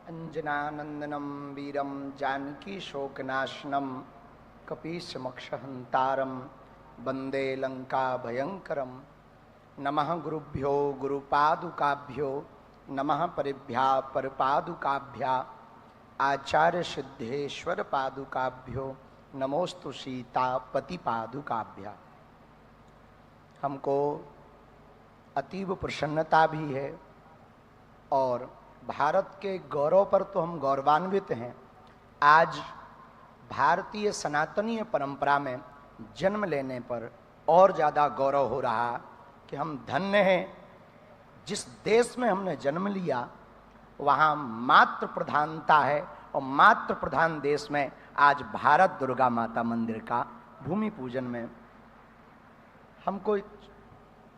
अंजनानंदनम वीरम जानकी शोकनाशनम कपीशमक्षहंतारम वंदे लंका भयंकरम। नमः गुरुभ्यो गुरुपादुकाभ्यो नमः परिभ्या परपादुकाभ्या आचार्य सिद्धेश्वर पादुकाभ्यो नमोस्तु सीतापति पादुकाभ्या। हमको अतीव प्रसन्नता भी है और भारत के गौरव पर तो हम गौरवान्वित हैं। आज भारतीय सनातनीय परंपरा में जन्म लेने पर और ज़्यादा गौरव हो रहा कि हम धन्य हैं। जिस देश में हमने जन्म लिया वहाँ मातृ प्रधानता है और मातृ प्रधान देश में आज भारत दुर्गा माता मंदिर का भूमि पूजन में हमको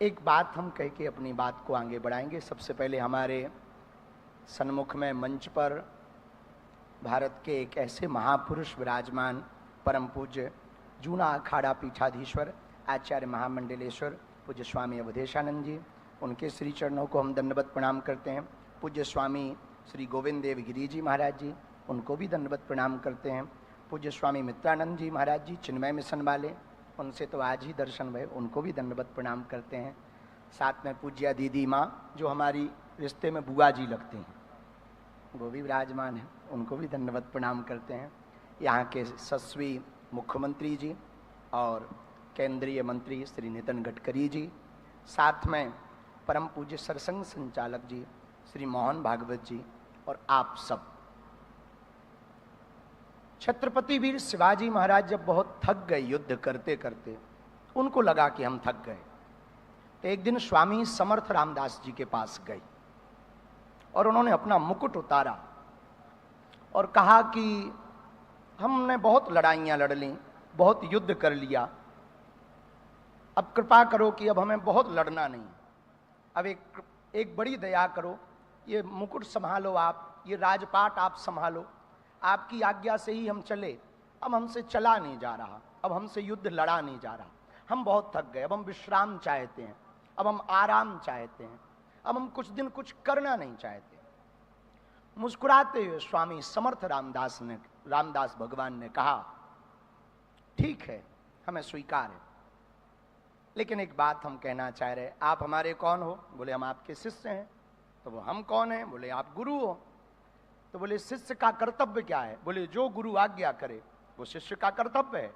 एक बात हम कह के अपनी बात को आगे बढ़ाएंगे। सबसे पहले हमारे सन्मुख में मंच पर भारत के एक ऐसे महापुरुष विराजमान परम पूज्य जूना अखाड़ा पीठाधीश्वर आचार्य महामंडलेश्वर पूज्य स्वामी अवधेशानंद जी, उनके श्री चरणों को हम दंडवत प्रणाम करते हैं। पूज्य स्वामी श्री गोविंद देव गिरी जी महाराज जी, उनको भी दंडवत प्रणाम करते हैं। पूज्य स्वामी मित्रानंद जी महाराज जी चिन्मय मिशन वाले, उनसे तो आज ही दर्शन भय, उनको भी दंडवत प्रणाम करते हैं। साथ में पूज्या दीदी माँ जो हमारी रिश्ते में बुआ जी लगती हैं, वो भी विराजमान हैं, उनको भी दंडवत प्रणाम करते हैं। यहाँ के यशस्वी मुख्यमंत्री जी और केंद्रीय मंत्री श्री नितिन गडकरी जी, साथ में परम पूज्य सरसंघ संचालक जी श्री मोहन भागवत जी और आप सब। छत्रपति वीर शिवाजी महाराज जब बहुत थक गए युद्ध करते करते, उनको लगा कि हम थक गए, तो एक दिन स्वामी समर्थ रामदास जी के पास गए और उन्होंने अपना मुकुट उतारा और कहा कि हमने बहुत लड़ाइयाँ लड़ ली, बहुत युद्ध कर लिया, अब कृपा करो कि अब हमें बहुत लड़ना नहीं, अब एक बड़ी दया करो, ये मुकुट संभालो आप, ये राजपाट आप संभालो, आपकी आज्ञा से ही हम चले, अब हमसे चला नहीं जा रहा, अब हमसे युद्ध लड़ा नहीं जा रहा, हम बहुत थक गए, अब हम विश्राम चाहते हैं, अब हम आराम चाहते हैं, अब हम कुछ दिन कुछ करना नहीं चाहते। मुस्कुराते हुए स्वामी समर्थ रामदास भगवान ने कहा, ठीक है, हमें स्वीकार है, लेकिन एक बात हम कहना चाह रहे, आप हमारे कौन हो? बोले हम आपके शिष्य हैं। तो वो हम कौन हैं? बोले आप गुरु हो। तो बोले शिष्य का कर्तव्य क्या है? बोले जो गुरु आज्ञा करे वो शिष्य का कर्तव्य है।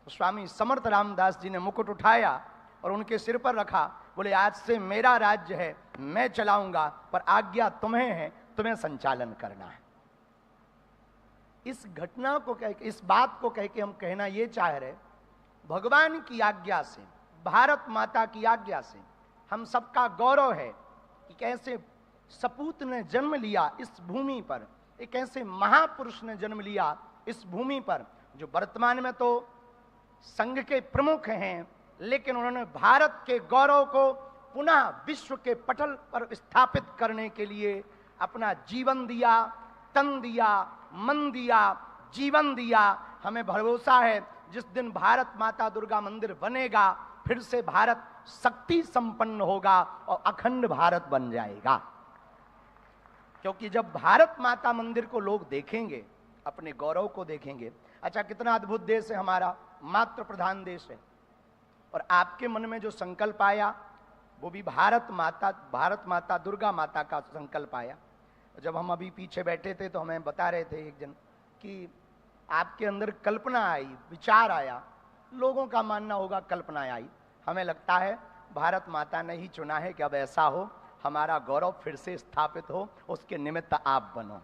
तो स्वामी समर्थ रामदास जी ने मुकुट उठाया और उनके सिर पर रखा, बोले आज से मेरा राज्य है, मैं चलाऊंगा, पर आज्ञा तुम्हें है, तुम्हें संचालन करना है। इस घटना को कह के, इस बात को कह के हम कहना ये चाह रहे, भगवान की आज्ञा से, भारत माता की आज्ञा से हम सबका गौरव है कि कैसे सपूत ने जन्म लिया इस भूमि पर, एक ऐसे महापुरुष ने जन्म लिया इस भूमि पर जो वर्तमान में तो संघ के प्रमुख हैं, लेकिन उन्होंने भारत के गौरव को पुनः विश्व के पटल पर स्थापित करने के लिए अपना जीवन दिया, तन दिया, मन दिया, जीवन दिया। हमें भरोसा है जिस दिन भारत माता दुर्गा मंदिर बनेगा, फिर से भारत शक्ति संपन्न होगा और अखंड भारत बन जाएगा। क्योंकि जब भारत माता मंदिर को लोग देखेंगे, अपने गौरव को देखेंगे, अच्छा कितना अद्भुत देश है हमारा, मातृ प्रधान देश है, और आपके मन में जो संकल्प आया वो भी भारत माता दुर्गा माता का संकल्प आया। जब हम अभी पीछे बैठे थे तो हमें बता रहे थे एक जन कि आपके अंदर कल्पना आई, विचार आया, लोगों का मानना होगा कल्पना आई, हमें लगता है भारत माता ने ही चुना है कि अब ऐसा हो, हमारा गौरव फिर से स्थापित हो, उसके निमित्त आप बनो।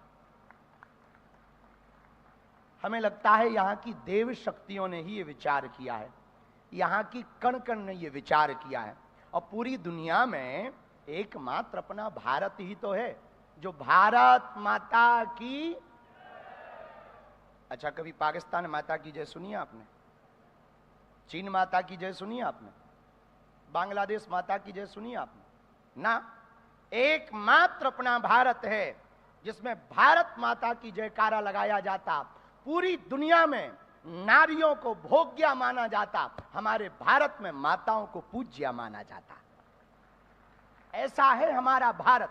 हमें लगता है यहाँ की देव शक्तियों ने ही ये विचार किया है, यहाँ की कण कण ने ये विचार किया है, और पूरी दुनिया में एकमात्र अपना भारत ही तो है जो भारत माता की। अच्छा कभी पाकिस्तान माता की जय सुनी आपने? चीन माता की जय सुनी आपने? बांग्लादेश माता की जय सुनी आपने? ना, एकमात्र अपना भारत है जिसमें भारत माता की जयकारा लगाया जाता, पूरी दुनिया में नारियों को भोग्या माना जाता, हमारे भारत में माताओं को पूज्या माना जाता। ऐसा है हमारा भारत।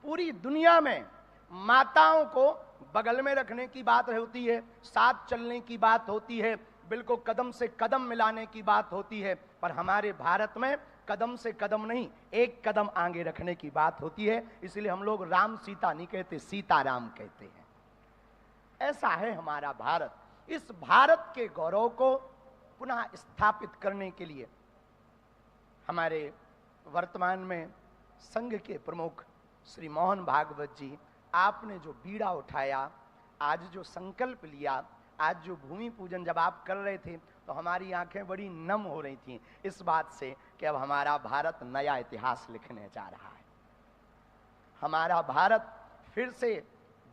पूरी दुनिया में माताओं को बगल में रखने की बात होती है, साथ चलने की बात होती है, बिल्कुल कदम से कदम मिलाने की बात होती है, पर हमारे भारत में कदम से कदम नहीं, एक कदम आगे रखने की बात होती है। इसलिए हम लोग राम सीता नहीं कहते, सीताराम कहते हैं। ऐसा है हमारा भारत। इस भारत के गौरव को पुनः स्थापित करने के लिए हमारे वर्तमान में संघ के प्रमुख श्री मोहन भागवत जी, आपने जो बीड़ा उठाया, आज जो संकल्प लिया, आज जो भूमि पूजन जब आप कर रहे थे तो हमारी आंखें बड़ी नम हो रही थीं इस बात से कि अब हमारा भारत नया इतिहास लिखने जा रहा है। हमारा भारत फिर से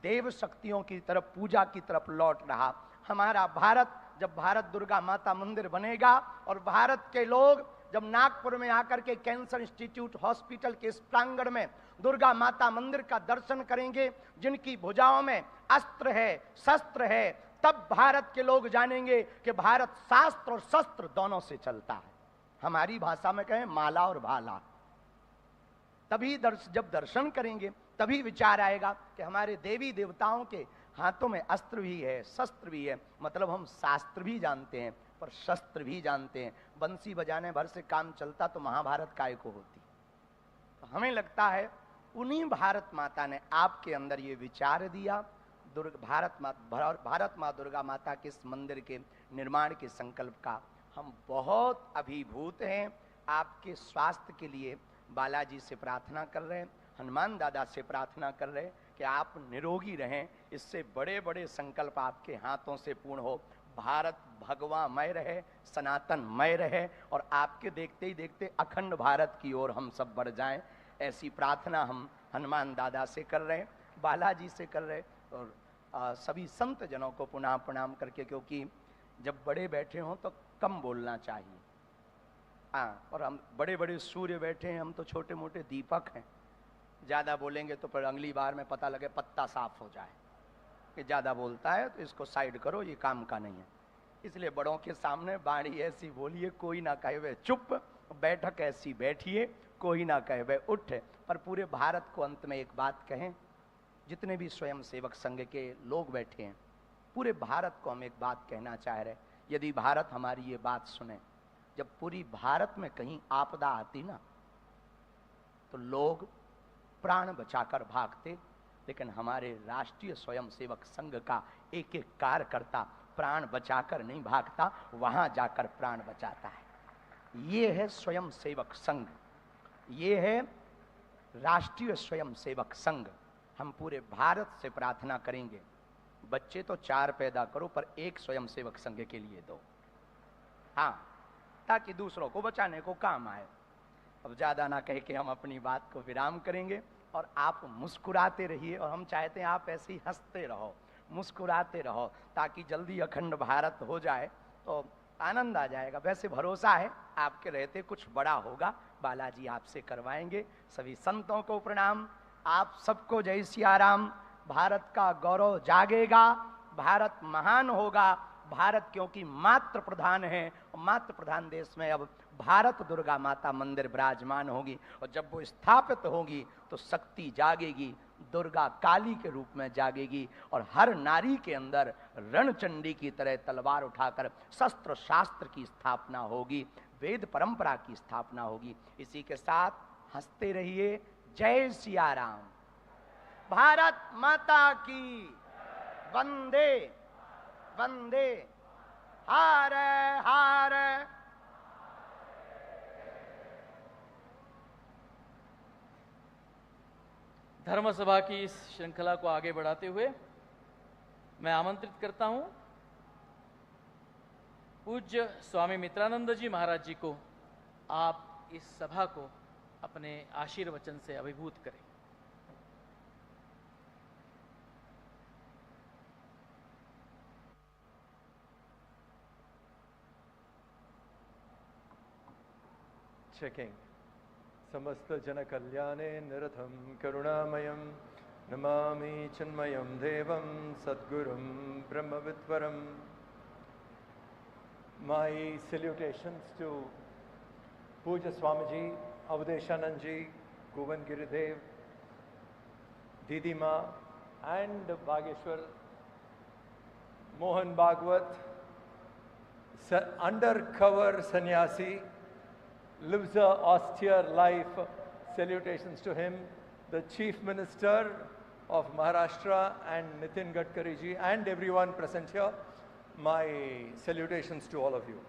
देव शक्तियों की तरफ, पूजा की तरफ लौट रहा। हमारा भारत, जब भारत दुर्गा माता मंदिर बनेगा और भारत के लोग जब नागपुर में आकर के कैंसर इंस्टीट्यूट हॉस्पिटल के इस प्रांगण में दुर्गा माता मंदिर का दर्शन करेंगे, जिनकी भुजाओं में अस्त्र है, शस्त्र है, तब भारत के लोग जानेंगे कि भारत शास्त्र और शस्त्र दोनों से चलता है। हमारी भाषा में कहें माला और भाला। तभी जब दर्शन करेंगे तभी विचार आएगा कि हमारे देवी देवताओं के हाथों में अस्त्र भी है, शस्त्र भी है। मतलब हम शास्त्र भी जानते हैं पर शस्त्र भी जानते हैं। बंसी बजाने भर से काम चलता तो महाभारत काय को होती। तो हमें लगता है उन्हीं भारत माता ने आपके अंदर ये विचार दिया। भारत माँ दुर्गा माता के इस मंदिर के निर्माण के संकल्प का हम बहुत अभिभूत हैं। आपके स्वास्थ्य के लिए बालाजी से प्रार्थना कर रहे हैं, हनुमान दादा से प्रार्थना कर रहे हैं कि आप निरोगी रहें। इससे बड़े बड़े संकल्प आपके हाथों से पूर्ण हो। भारत भगवामय रहे, सनातनमय रहे और आपके देखते ही देखते अखंड भारत की ओर हम सब बढ़ जाएं। ऐसी प्रार्थना हम हनुमान दादा से कर रहे हैं, बालाजी से कर रहे हैं और सभी संत जनों को पुनः प्रणाम करके, क्योंकि जब बड़े बैठे हों तो कम बोलना चाहिए। हाँ, और हम बड़े बड़े सूर्य बैठे हैं, हम तो छोटे मोटे दीपक हैं। ज़्यादा बोलेंगे तो फिर अगली बार में पता लगे पत्ता साफ हो जाए कि ज़्यादा बोलता है, तो इसको साइड करो, ये काम का नहीं है। इसलिए बड़ों के सामने बाणी ऐसी बोलिए कोई ना कहे वे चुप, बैठक ऐसी बैठिए कोई ना कहे वे उठ। पर पूरे भारत को अंत में एक बात कहें, जितने भी स्वयं सेवक संघ के लोग बैठे हैं, पूरे भारत को हम एक बात कहना चाह रहे। यदि भारत हमारी ये बात सुने, जब पूरी भारत में कहीं आपदा आती ना तो लोग प्राण बचाकर भागते, लेकिन हमारे राष्ट्रीय स्वयं सेवक संघ का एक एक कार्यकर्ता प्राण बचाकर नहीं भागता, वहां जाकर प्राण बचाता है। ये है स्वयं सेवक संघ, ये है राष्ट्रीय स्वयं सेवक संघ। हम पूरे भारत से प्रार्थना करेंगे, बच्चे तो 4 पैदा करो पर एक स्वयं सेवक संघ के लिए दो, हाँ, ताकि दूसरों को बचाने को काम आए। अब ज्यादा ना कह के हम अपनी बात को विराम करेंगे और आप मुस्कुराते रहिए और हम चाहते हैं आप ऐसे ही हंसते रहो, मुस्कुराते रहो, ताकि जल्दी अखंड भारत हो जाए तो आनंद आ जाएगा। वैसे भरोसा है आपके रहते कुछ बड़ा होगा, बालाजी आपसे करवाएंगे। सभी संतों को प्रणाम, आप सबको जय सियाराम। भारत का गौरव जागेगा, भारत महान होगा। भारत क्योंकि मातृ प्रधान है, और मातृ प्रधान देश में अब भारत दुर्गा माता मंदिर विराजमान होगी, और जब वो स्थापित होगी तो शक्ति जागेगी, दुर्गा काली के रूप में जागेगी, और हर नारी के अंदर रणचंडी की तरह तलवार उठाकर शस्त्र शास्त्र की स्थापना होगी, वेद परंपरा की स्थापना होगी। इसी के साथ हंसते रहिए। जय सिया राम। भारत माता की वंदे वंदे। हार हार। धर्म सभा की इस श्रृंखला को आगे बढ़ाते हुए मैं आमंत्रित करता हूं पूज्य स्वामी मित्रानंद जी महाराज जी को, आप इस सभा को अपने आशीर्वचन से अभिभूत करें। चेकिंग। समस्त जन कल्याणे निरतं करुणामयं नमामि चिन्मयं देवं सद्गुरुं ब्रह्मविद्वरं। My salutations to Puja Swamiji, Avadeshanand ji, Govind Giridev, Didi Ma, and Bhageshwar Mohan Bhagwat, undercover sannyasi, lives a austere life. Salutations to him. The Chief Minister of Maharashtra and Nitin Gadkari ji and everyone present here. My salutations to all of you.